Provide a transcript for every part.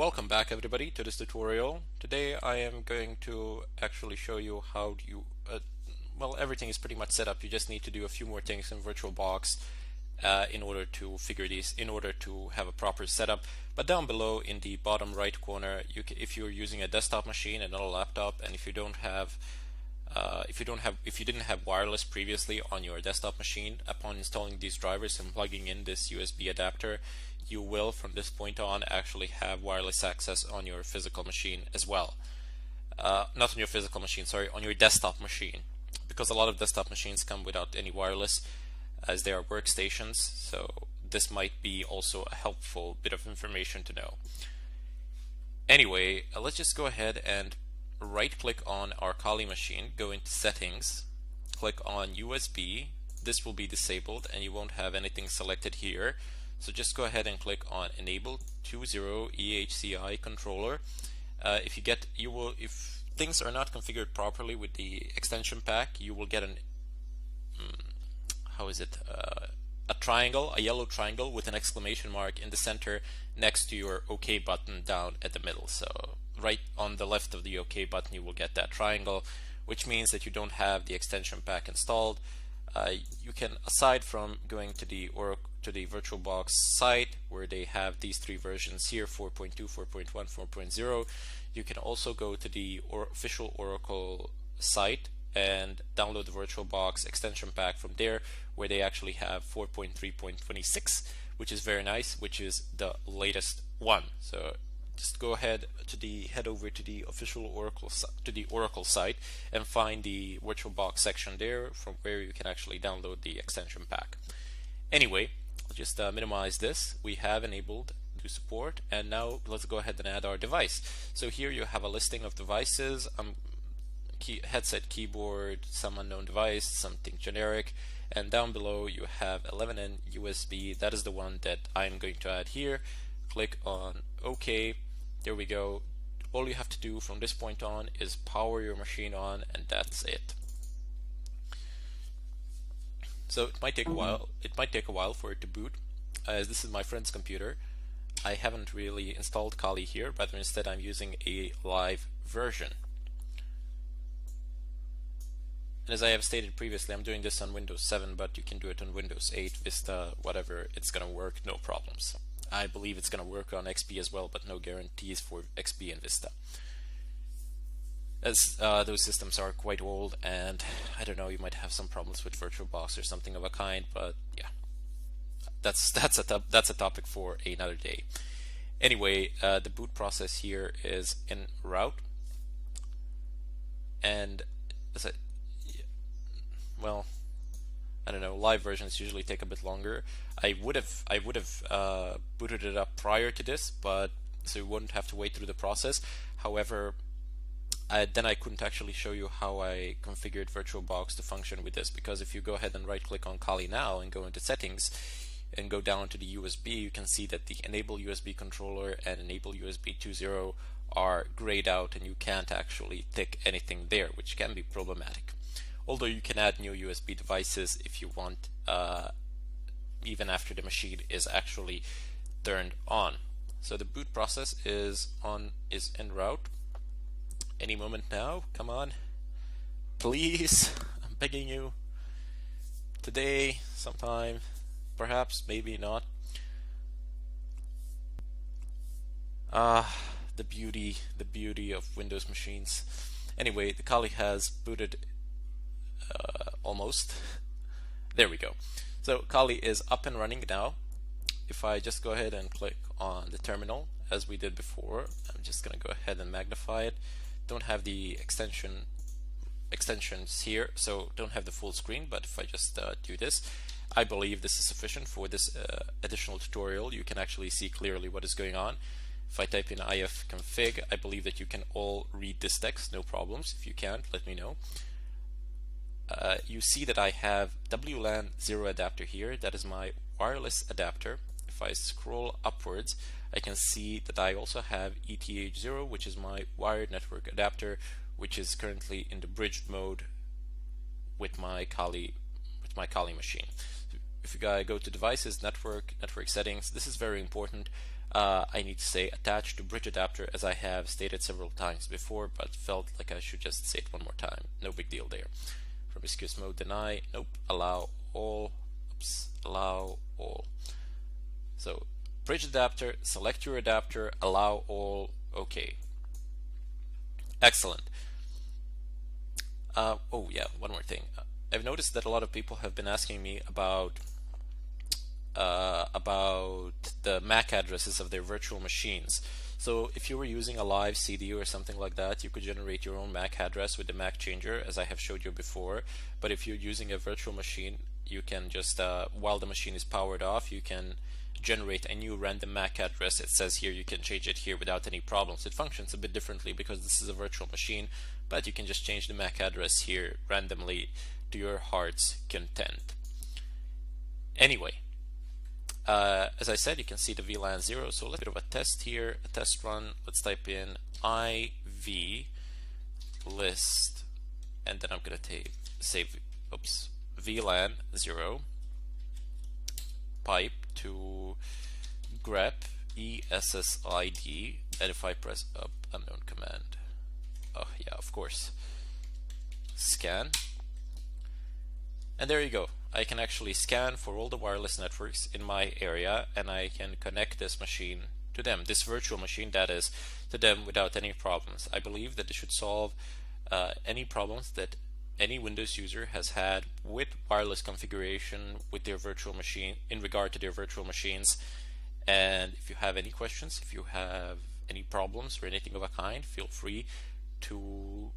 Welcome back everybody to this tutorial. Today I am going to actually show you how you, well, everything is pretty much set up. You just need to do a few more things in VirtualBox in order to have a proper setup. But down below in the bottom right corner, if you're using a desktop machine and not a laptop, and if you didn't have wireless previously on your desktop machine, upon installing these drivers and plugging in this USB adapter, you will from this point on actually have wireless access on your physical machine as well. Not on your physical machine, sorry, on your desktop machine, because a lot of desktop machines come without any wireless as they are workstations, so this might be also a helpful bit of information to know. Anyway, let's just go ahead and right click on our Kali machine, go into settings, click on USB. This will be disabled and you won't have anything selected here. So just go ahead and click on Enable 2.0 EHCI controller. If things are not configured properly with the extension pack, you will get a triangle, a yellow triangle with an exclamation mark in the center next to your OK button down at the middle. So right on the left of the OK button, you will get that triangle, which means that you don't have the extension pack installed. You can, aside from going to the VirtualBox site where they have these three versions here, 4.2, 4.1, 4.0, you can also go to the official Oracle site and download the VirtualBox extension pack from there, where they actually have 4.3.26, which is very nice, which is the latest one. So just go ahead head over to the official Oracle site and find the VirtualBox section there, from where you can actually download the extension pack. Anyway, I'll just minimize this. We have enabled to support, and now let's go ahead and add our device. So here you have a listing of devices, headset, keyboard, some unknown device, something generic, and down below you have 11N USB. That is the one that I'm going to add here. Click on OK. There we go. All you have to do from this point on is power your machine on, and that's it. So it might take a while. It might take a while for it to boot, as this is my friend's computer. I haven't really installed Kali here, but instead I'm using a live version. And as I have stated previously, I'm doing this on Windows 7, but you can do it on Windows 8, Vista, whatever. It's gonna work, no problems. I believe it's gonna work on XP as well, but no guarantees for XP and Vista, as those systems are quite old, and I don't know, you might have some problems with VirtualBox or something of a kind, but yeah, that's a topic for another day. Anyway, the boot process here is en route, and well, I don't know, live versions usually take a bit longer. I would have booted it up prior to this, but so you wouldn't have to wait through the process. However, then I couldn't actually show you how I configured VirtualBox to function with this, because if you go ahead and right click on Kali now and go into settings and go down to the USB, you can see that the Enable USB controller and Enable USB 2.0 are grayed out, and you can't actually tick anything there, which can be problematic. Although you can add new USB devices if you want, even after the machine is actually turned on. So the boot process is en route. Any moment now, come on, please, I'm begging you. Today, sometime, perhaps, maybe not. The beauty of Windows machines. Anyway, the Kali has booted. Almost. There we go. So Kali is up and running now. If I just go ahead and click on the terminal as we did before, I'm just gonna go ahead and magnify it. Don't have the extensions here, so don't have the full screen, but if I just do this, I believe this is sufficient for this additional tutorial. You can actually see clearly what is going on. If I type in ifconfig, I believe that you can all read this text, no problems. If you can't, let me know. You see that I have WLAN 0 adapter here. That is my wireless adapter. If I scroll upwards, I can see that I also have ETH0, which is my wired network adapter, which is currently in the bridged mode with my Kali machine. If you go to devices, network settings, this is very important. I need to say attach to bridge adapter, as I have stated several times before, but felt like I should just say it one more time. No big deal there. Promiscuous mode deny, nope, allow all, oops, allow all. So bridge adapter, select your adapter, allow all, okay. Excellent. Oh yeah, one more thing. I've noticed that a lot of people have been asking me about the MAC addresses of their virtual machines. So if you were using a live CD or something like that, you could generate your own MAC address with the MAC changer, as I have showed you before. But if you're using a virtual machine, you can just, while the machine is powered off, you can generate a new random MAC address. It says here you can change it here without any problems. It functions a bit differently because this is a virtual machine, but you can just change the MAC address here randomly to your heart's content. Anyway, as I said, you can see the VLAN 0, so let's do a bit of a test here, a test run. Let's type in IV list, and then I'm going to save, oops, VLAN 0 pipe to grep ESSID, and if I press up unknown command, oh yeah, of course, scan, and there you go. I can actually scan for all the wireless networks in my area, and I can connect this machine to them, this virtual machine that is, to them without any problems. I believe that this should solve any problems that any Windows user has had with wireless configuration with their virtual machine, in regard to their virtual machines. And if you have any questions, if you have any problems or anything of a kind, feel free to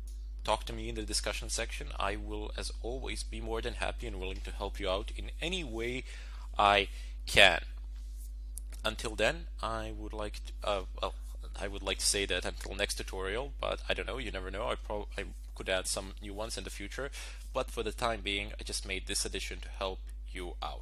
talk to me in the discussion section. I will, as always, be more than happy and willing to help you out in any way I can. Until then, I would like to say that until next tutorial, but I don't know, you never know. I could add some new ones in the future, but for the time being, I just made this addition to help you out.